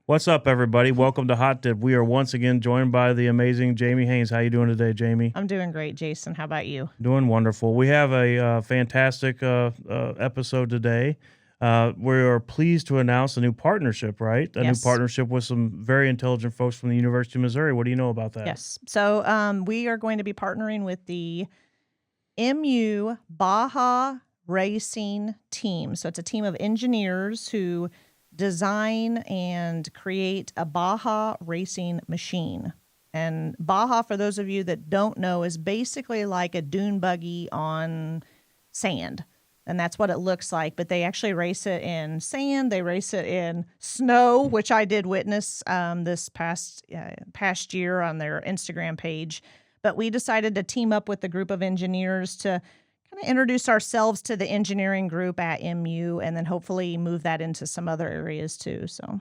What's up, everybody? Welcome to Hot Dip. We are once again joined by the amazing Jamie Haines. How you doing today, Jamie? I'm doing great, Jason. How about you? Doing wonderful. We have a fantastic episode today. We are pleased to announce a new partnership, right? A new partnership with some very intelligent folks from the University of Missouri. What do you know about that? Yes. So we are going to be partnering with the Mizzou Baja Racing Team. So it's a team of engineers who design and create a Baja racing machine. And Baja, for those of you that don't know, is basically like a dune buggy on sand. And that's what it looks like. But they actually race it in sand. They race it in snow, which I did witness this past year on their Instagram page. But we decided to team up with a group of engineers to kind of introduce ourselves to the engineering group at MU and then hopefully move that into some other areas too. So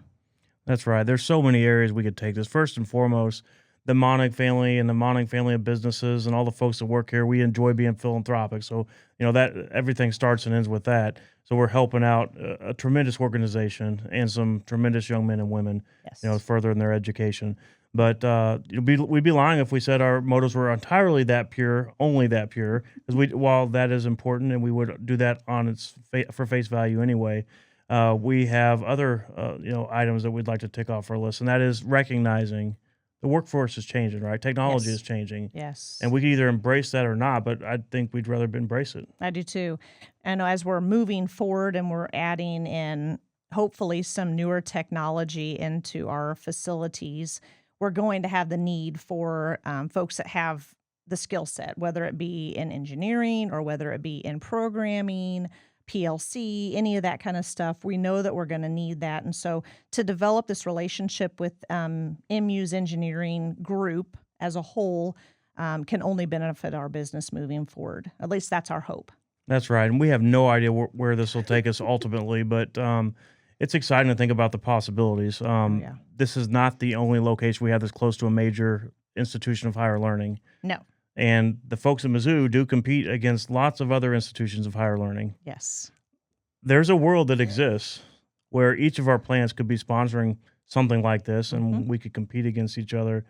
that's right. There's so many areas we could take this. First and foremost, the Monnig family and the Monnig family of businesses and all the folks that work here, we enjoy being philanthropic. So, that everything starts and ends with that. So we're helping out a tremendous organization and some tremendous young men and women, further in their education. But we'd be lying if we said our motives were entirely that pure, only that pure, because while that is important and we would do that on for face value anyway, we have other items that we'd like to tick off our list, and that is recognizing the workforce is changing, right? Technology is changing. Yes. And we can either embrace that or not, but I think we'd rather embrace it. I do too. And as we're moving forward and we're adding in hopefully some newer technology into our facilities, we're going to have the need for folks that have the skill set, whether it be in engineering or whether it be in programming, PLC, any of that kind of stuff. We know that we're going to need that. And so to develop this relationship with MU's engineering group as a whole can only benefit our business moving forward. At least that's our hope. That's right. And we have no idea where this will take us ultimately, but it's exciting to think about the possibilities. This is not the only location we have that's close to a major institution of higher learning. No. And the folks at Mizzou do compete against lots of other institutions of higher learning. Yes. There's a world that exists where each of our plants could be sponsoring something like this, and we could compete against each other.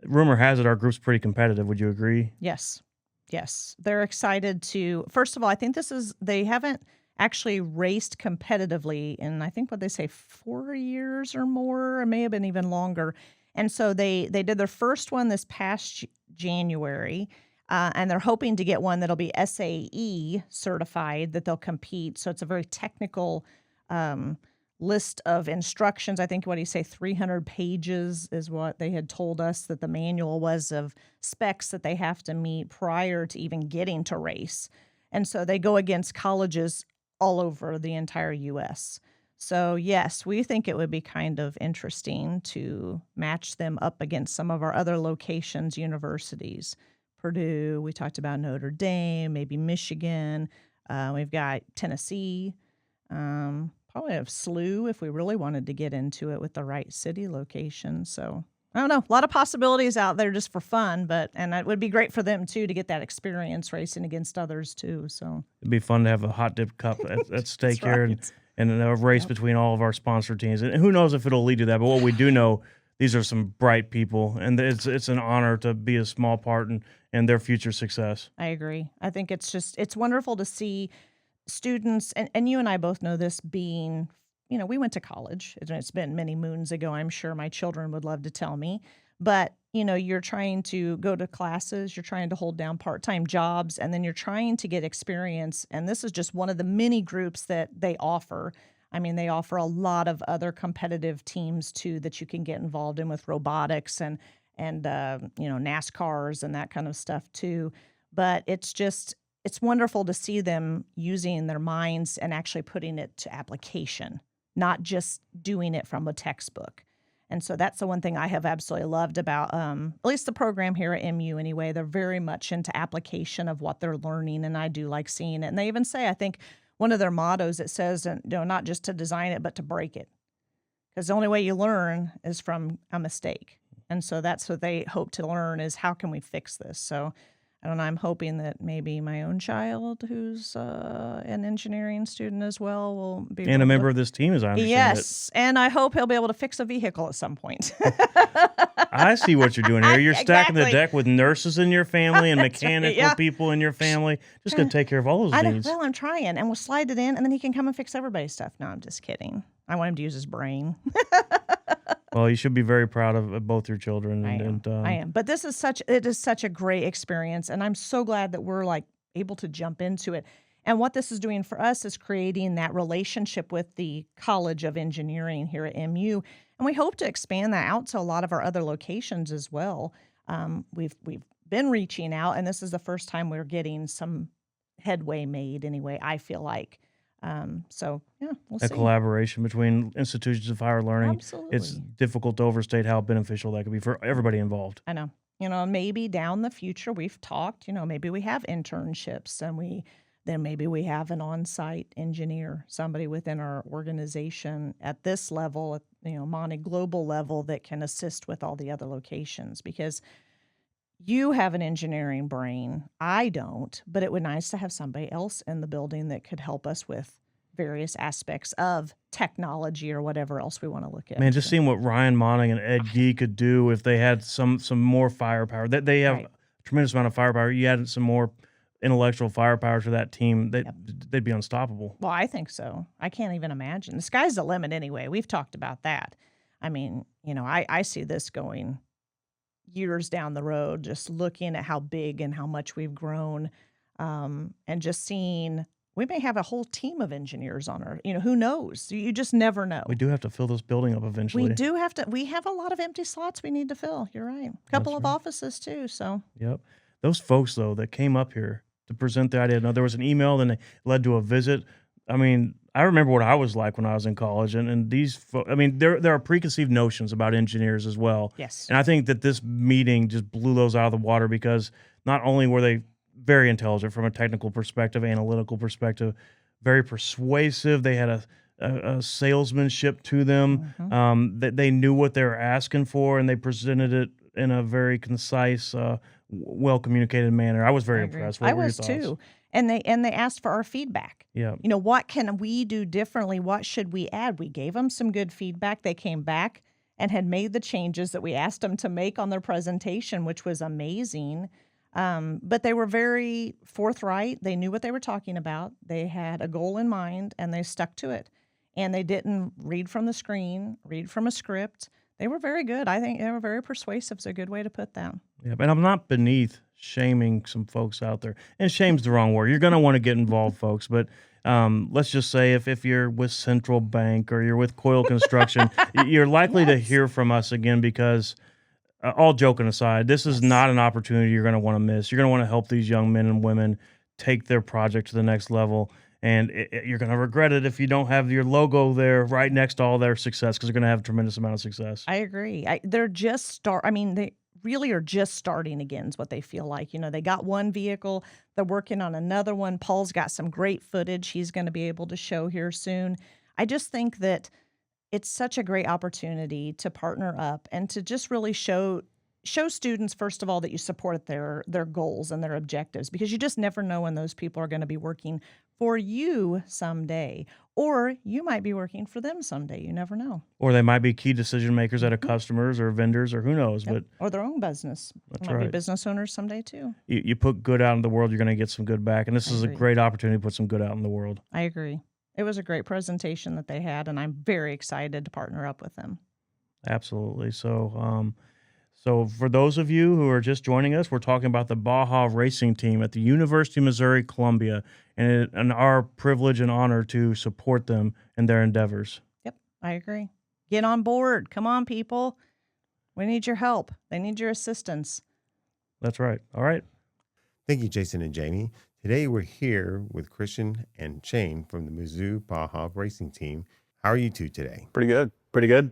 Rumor has it our group's pretty competitive. Would you agree? Yes. Yes. They're excited to, first of all, I think they haven't actually raced competitively in, I think what they say, 4 years or more. It may have been even longer. And so they did their first one this past January, and they're hoping to get one that'll be SAE certified, that they'll compete. So it's a very technical list of instructions. I think, 300 pages is what they had told us that the manual was of specs that they have to meet prior to even getting to race. And so they go against colleges all over the entire U.S. So, yes, we think it would be kind of interesting to match them up against some of our other locations, universities. Purdue, we talked about Notre Dame, maybe Michigan. We've got Tennessee, probably have SLU if we really wanted to get into it with the right city location. So, I don't know, a lot of possibilities out there just for fun, and it would be great for them, too, to get that experience racing against others, too. So it'd be fun to have a Hot Dip Cup at stake here. And a race between all of our sponsor teams. And who knows if it'll lead to that. But what we do know, these are some bright people, and it's an honor to be a small part in their future success. I agree. I think it's wonderful to see students, and you and I both know this being, we went to college. It's been many moons ago. I'm sure my children would love to tell me. But, you're trying to go to classes, you're trying to hold down part-time jobs, and then you're trying to get experience. And this is just one of the many groups that they offer. I mean, they offer a lot of other competitive teams, too, that you can get involved in with robotics and NASCARs and that kind of stuff, too. But it's wonderful to see them using their minds and actually putting it to application, not just doing it from a textbook. And so that's the one thing I have absolutely loved about at least the program here at MU anyway. They're very much into application of what they're learning, and I do like seeing it. And they even say, I think one of their mottos, it says, not just to design it, but to break it. Because the only way you learn is from a mistake. And so that's what they hope to learn is how can we fix this? So And I'm hoping that maybe my own child, who's an engineering student as well, will be And a able member to. of this team, as I understand it. Yes, and I hope he'll be able to fix a vehicle at some point. I see what you're doing here. You're stacking the Exactly. deck with nurses in your family and That's right, mechanical yeah. people in your family. Just going to take care of all those I know. needs. Well, I'm trying, and we'll slide it in, and then he can come and fix everybody's stuff. No, I'm just kidding. I want him to use his brain. Well, you should be very proud of both your children. I am. But it is such a great experience, and I'm so glad that we're like able to jump into it. And what this is doing for us is creating that relationship with the College of Engineering here at MU, and we hope to expand that out to a lot of our other locations as well. We've been reaching out, and this is the first time we're getting some headway made. Anyway, I feel like. So yeah, we'll A see. collaboration between institutions of higher learning. Absolutely. It's difficult to overstate how beneficial that could be for everybody involved. I know. Maybe down the future we've talked, maybe we have internships and then maybe we have an on-site engineer, somebody within our organization at this level, at Monnig global level that can assist with all the other locations because you have an engineering brain. I don't, but it would be nice to have somebody else in the building that could help us with various aspects of technology or whatever else we want to look at. Man, just seeing what Ryan Monnig and Ed Gee could do if they had some more firepower. That they have Right. a tremendous amount of firepower. You added some more intellectual firepower to that team, they'd be unstoppable. Well, I think so. I can't even imagine. The sky's the limit anyway. We've talked about that. I mean, I see this going years down the road, just looking at how big and how much we've grown, and just seeing we may have a whole team of engineers on our, who knows? You just never know. We do have to fill this building up eventually. We do have to. We have a lot of empty slots we need to fill. You're right. A couple of right. offices too. So. Yep. Those folks though that came up here to present the idea. Now there was an email, then it led to a visit. I mean, I remember what I was like when I was in college, and these. There are preconceived notions about engineers as well. Yes. And I think that this meeting just blew those out of the water because not only were they very intelligent from a technical perspective, analytical perspective, very persuasive. They had a salesmanship to them. Mm-hmm. That they knew what they were asking for, and they presented it in a very concise, well communicated manner. I was very impressed. I was too. And they asked for our feedback. Yeah. What can we do differently? What should we add? We gave them some good feedback. They came back and had made the changes that we asked them to make on their presentation, which was amazing. But they were very forthright. They knew what they were talking about. They had a goal in mind and they stuck to it. And they didn't read from the screen, read from a script. They were very good. I think they were very persuasive. It's a good way to put that. Yeah, and I'm not beneath shaming some folks out there. And shame's the wrong word. You're going to want to get involved, folks. But let's just say if you're with Central Bank or you're with Coil Construction, you're likely to hear from us again because all joking aside, this is not an opportunity you're going to want to miss. You're going to want to help these young men and women take their project to the next level. And you're going to regret it if you don't have your logo there right next to all their success because they're going to have a tremendous amount of success. I agree. They're just they really are just starting again is what they feel like. They got one vehicle. They're working on another one. Paul's got some great footage he's going to be able to show here soon. I just think that it's such a great opportunity to partner up and to just really show students, first of all, that you support their goals and their objectives, because you just never know when those people are going to be working for you someday, or you might be working for them someday. You never know. Or they might be key decision makers at a customers or vendors or who knows. Yep. But or their own business. That's Might right. be business owners someday too. You put good out in the world, you're going to get some good back. And this is a agree. great opportunity to put some good out in the world. I agree. It was a great presentation that they had, and I'm very excited to partner up with them. Absolutely. So for those of you who are just joining us, we're talking about the Baja Racing Team at the University of Missouri Columbia, and our privilege and honor to support them in their endeavors. Yep, I agree. Get on board. Come on, people. We need your help. They need your assistance. That's right. All right. Thank you, Jason and Jamie. Today we're here with Christian and Shayn from the Mizzou Baja Racing Team. How are you two today? Pretty good. Pretty good.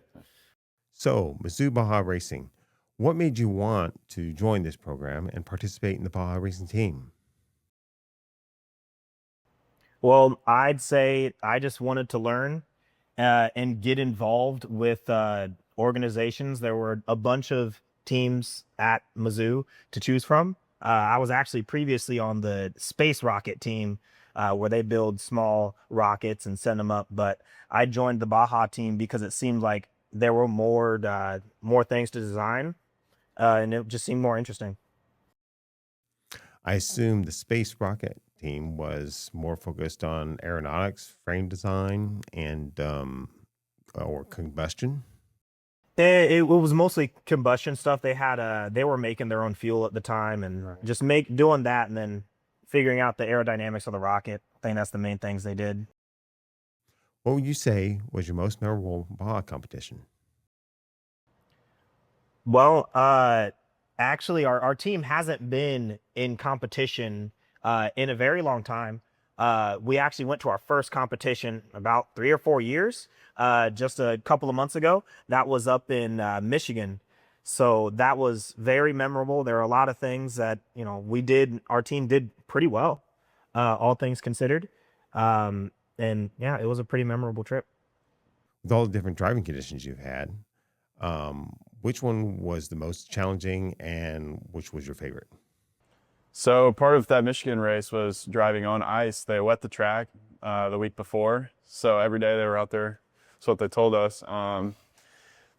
So, Mizzou Baja Racing, what made you want to join this program and participate in the Baja Racing Team? Well, I'd say I just wanted to learn and get involved with organizations. There were a bunch of teams at Mizzou to choose from, I was actually previously on the space rocket team, where they build small rockets and send them up. But I joined the Baja team because it seemed like there were more things to design, and it just seemed more interesting. I assume the space rocket team was more focused on aeronautics, frame design, and or combustion. It was mostly combustion stuff. They were making their own fuel at the time, and just make doing that, and then figuring out the aerodynamics of the rocket. I think that's the main things they did. What would you say was your most memorable Baja competition? Well, actually, our team hasn't been in competition in a very long time. We actually went to our first competition about 3 or 4 years, just a couple of months ago. That was up in Michigan. So that was very memorable. There are a lot of things that, our team did pretty well, all things considered. And yeah, it was a pretty memorable trip. With all the different driving conditions you've had, which one was the most challenging and which was your favorite? So part of that Michigan race was driving on ice. They wet the track the week before, so every day they were out there. That's what they told us.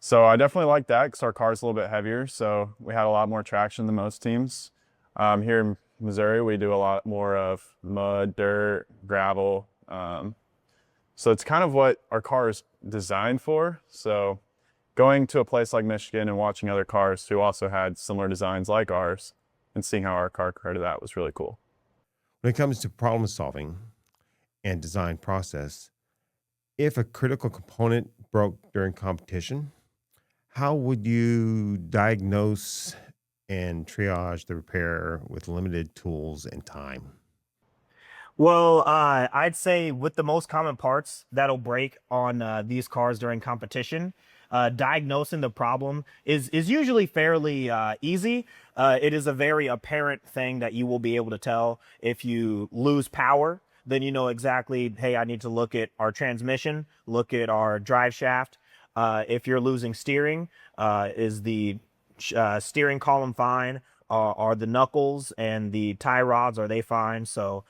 So I definitely liked that because our car's a little bit heavier, so we had a lot more traction than most teams. Here in Missouri, we do a lot more of mud, dirt, gravel. So it's kind of what our car is designed for. So going to a place like Michigan and watching other cars who also had similar designs like ours and seeing how our car created that was really cool. When it comes to problem solving and design process, if a critical component broke during competition, how would you diagnose and triage the repair with limited tools and time? Well, I'd say with the most common parts that'll break on these cars during competition, diagnosing the problem is usually fairly easy. It is a very apparent thing that you will be able to tell if you lose power. Then you know exactly, hey, I need to look at our transmission, look at our drive shaft. If you're losing steering, is the steering column fine? Are the knuckles and the tie rods, are they fine? So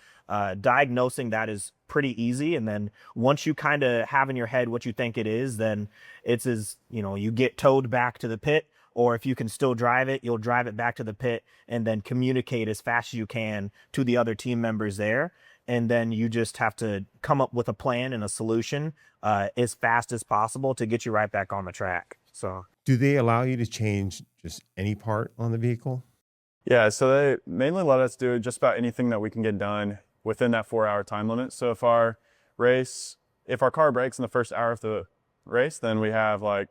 diagnosing that is pretty easy. And then once you kind of have in your head what you think it is, then you get towed back to the pit, or if you can still drive it, you'll drive it back to the pit and then communicate as fast as you can to the other team members there. And then you just have to come up with a plan and a solution as fast as possible to get you right back on the track. So Do they allow you to change just any part on the vehicle? Yeah, so they mainly let us do just about anything that we can get done within that 4-hour time limit. So if our car breaks in the first hour of the race, then we have like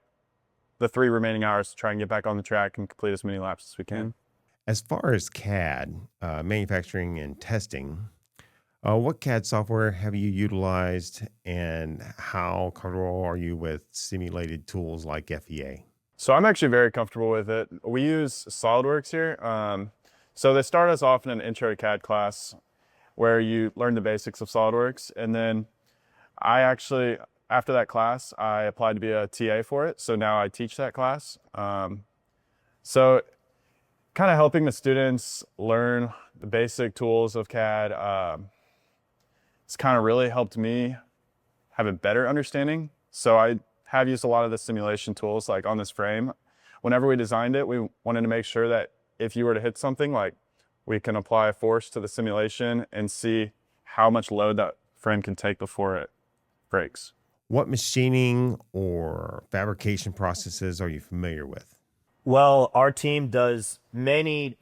the 3 remaining hours to try and get back on the track and complete as many laps as we can. As far as CAD, manufacturing and testing, what CAD software have you utilized and how comfortable are you with simulated tools like FEA? So I'm actually very comfortable with it. We use SolidWorks here. So they start us off in an intro to CAD class where you learn the basics of SolidWorks. And then after that class, I applied to be a TA for it. So now I teach that class. So kind of helping the students learn the basic tools of CAD. It's kind of really helped me have a better understanding. So I have used a lot of the simulation tools like on this frame. Whenever we designed it, we wanted to make sure that if you were to hit something, like we can apply a force to the simulation and see how much load that frame can take before it breaks. What machining or fabrication processes are you familiar with? well, our team does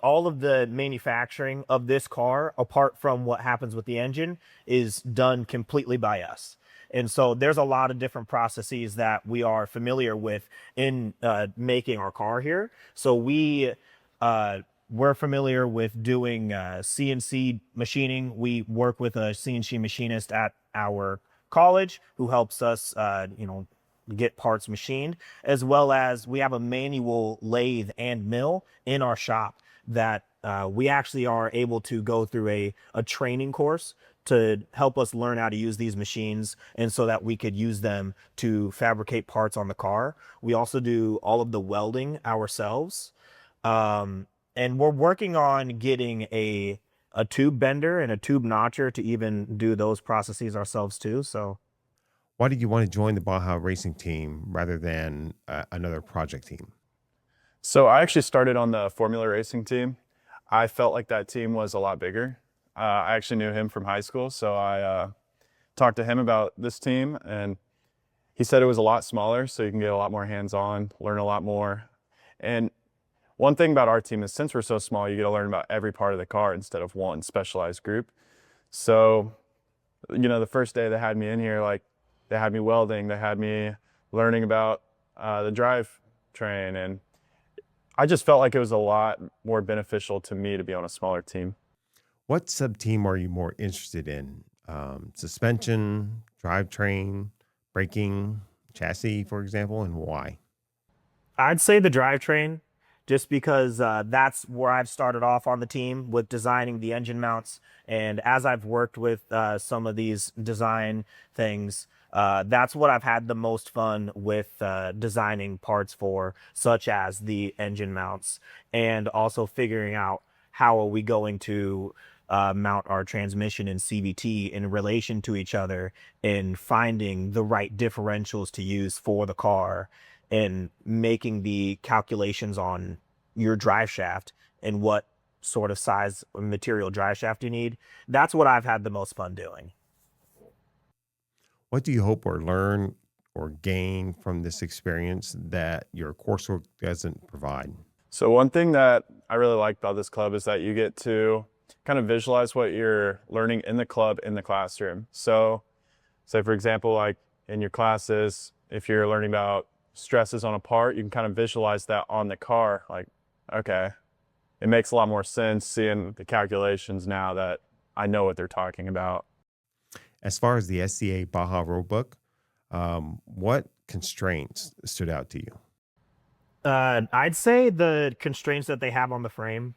all of the manufacturing of this car, apart from what happens with the engine, is done completely by us. And so there's a lot of different processes that we are familiar with in making our car here. So we're familiar with doing CNC machining. We work with a CNC machinist at our college who helps us, get parts machined, as well as we have a manual lathe and mill in our shop that we actually are able to go through a training course to help us learn how to use these machines, and so that we could use them to fabricate parts on the car. We also do all of the welding ourselves. And we're working on getting a tube bender and a tube notcher to even do those processes ourselves too. So Why did you want to join the Baja Racing Team rather than another project team? So I actually started on the Formula Racing team. I felt like that team was a lot bigger. I actually knew him from high school, so I talked to him about this team, and he said it was a lot smaller, so you can get a lot more hands-on, learn a lot more. And one thing about our team is since we're so small, you get to learn about every part of the car instead of one specialized group. So, the first day they had me in here, like they had me welding, they had me learning about the drive train, and I just felt like it was a lot more beneficial to me to be on a smaller team. What sub team are you more interested in? Suspension, drivetrain, braking, chassis, for example, and why? I'd say the drivetrain, just because that's where I've started off on the team with designing the engine mounts. And as I've worked with some of these design things, that's what I've had the most fun with designing parts for, such as the engine mounts, and also figuring out how are we going to mount our transmission and CVT in relation to each other, and finding the right differentials to use for the car, and making the calculations on your drive shaft and what sort of size material drive shaft you need. That's what I've had the most fun doing. What do you hope or learn or gain from this experience that your coursework doesn't provide? So one thing that I really like about this club is that you get to kind of visualize what you're learning in the club in the classroom. So say for example, like in your classes, if you're learning about stresses on a part, you can kind of visualize that on the car. Like, okay, it makes a lot more sense seeing the calculations now that I know what they're talking about. As far as the SCA Baja Roadbook, what constraints stood out to you? I'd say the constraints that they have on the frame,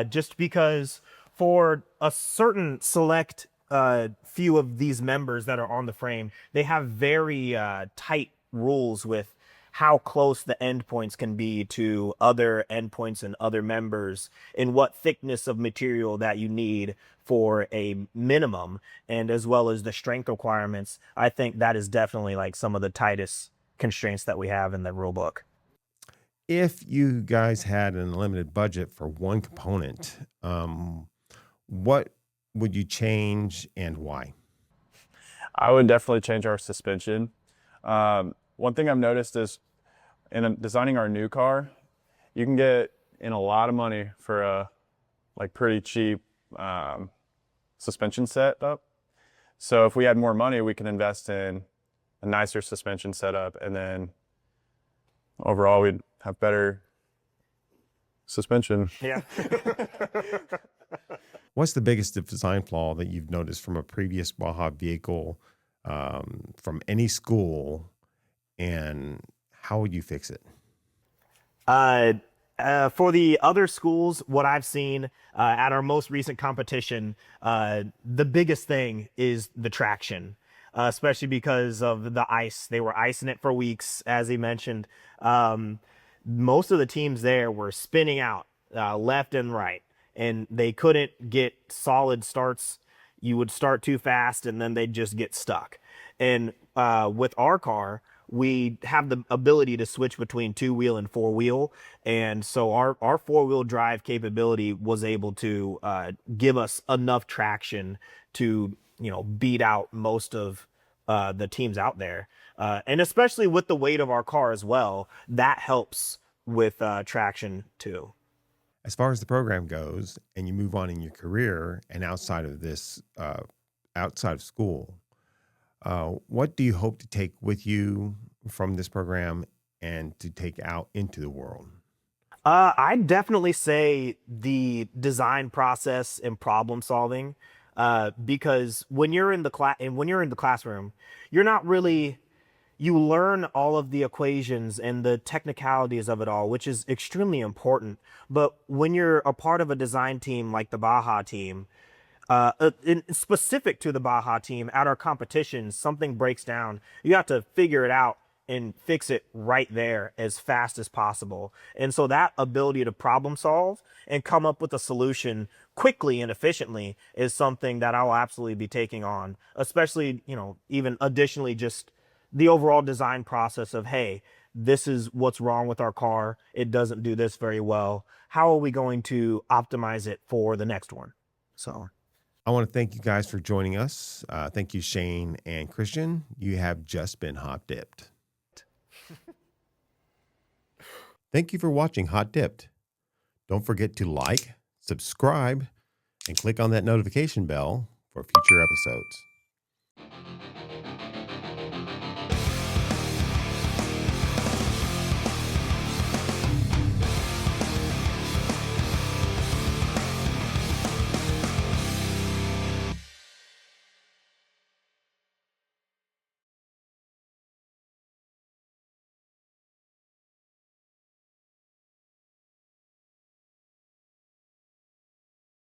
just because for a certain select few of these members that are on the frame, they have very tight rules with how close the endpoints can be to other endpoints and other members, and what thickness of material that you need for a minimum, and as well as the strength requirements. I think that is definitely like some of the tightest constraints that we have in the rule book. If you guys had an unlimited budget for one component, what would you change and why? I would definitely change our suspension. One thing I've noticed is in designing our new car, you can get in a lot of money for a like pretty cheap suspension setup. So if we had more money, we can invest in a nicer suspension setup, and then overall we'd have better suspension. Yeah. What's the biggest design flaw that you've noticed from a previous Baja vehicle, from any school, and how would you fix it? For the other schools, what I've seen at our most recent competition, the biggest thing is the traction, especially because of the ice. They were icing it for weeks, as he mentioned. Most of the teams there were spinning out left and right, and they couldn't get solid starts. You would start too fast, and then they'd just get stuck. And with our car, we have the ability to switch between 2-wheel and 4-wheel. And so our 4-wheel drive capability was able to give us enough traction to, beat out most of the teams out there. And especially with the weight of our car as well, that helps with traction too. As far as the program goes, and you move on in your career and outside of this, outside of school, what do you hope to take with you from this program and to take out into the world? I'd definitely say the design process and problem solving, because when you're in the classroom, you're not really, you learn all of the equations and the technicalities of it all, which is extremely important. But when you're a part of a design team like the Baja team, specific to the Baja team, at our competitions, something breaks down, you have to figure it out and fix it right there as fast as possible. And so that ability to problem solve and come up with a solution quickly and efficiently is something that I'll absolutely be taking on, especially, even additionally, just the overall design process of, hey, this is what's wrong with our car. It doesn't do this very well. How are we going to optimize it for the next one? So I want to thank you guys for joining us. Thank you, Shane and Christian. You have just been hot dipped. Thank you for watching Hot Dipped. Don't forget to like, subscribe, and click on that notification bell for future episodes.